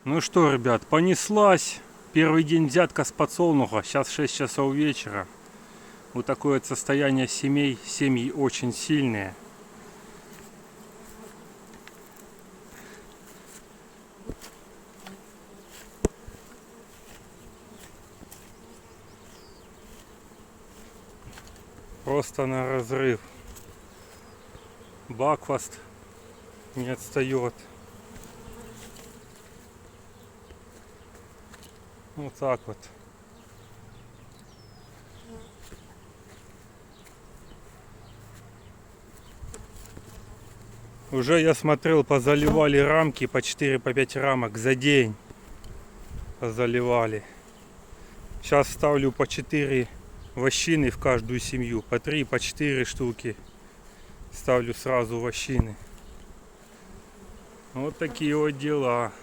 Ну что, ребят, понеслась. Первый день взятка с подсолнуха. Сейчас 6 часов вечера. Вот такое вот состояние семей. Семьи очень сильные. Просто на разрыв. Бакфаст не отстает. Вот так вот. Уже я смотрел, позаливали рамки по 4-5 рамок за день. Позаливали. Сейчас ставлю по 4 вощины в каждую семью. По 3, по 4 штуки. Ставлю сразу вощины. Вот такие вот дела.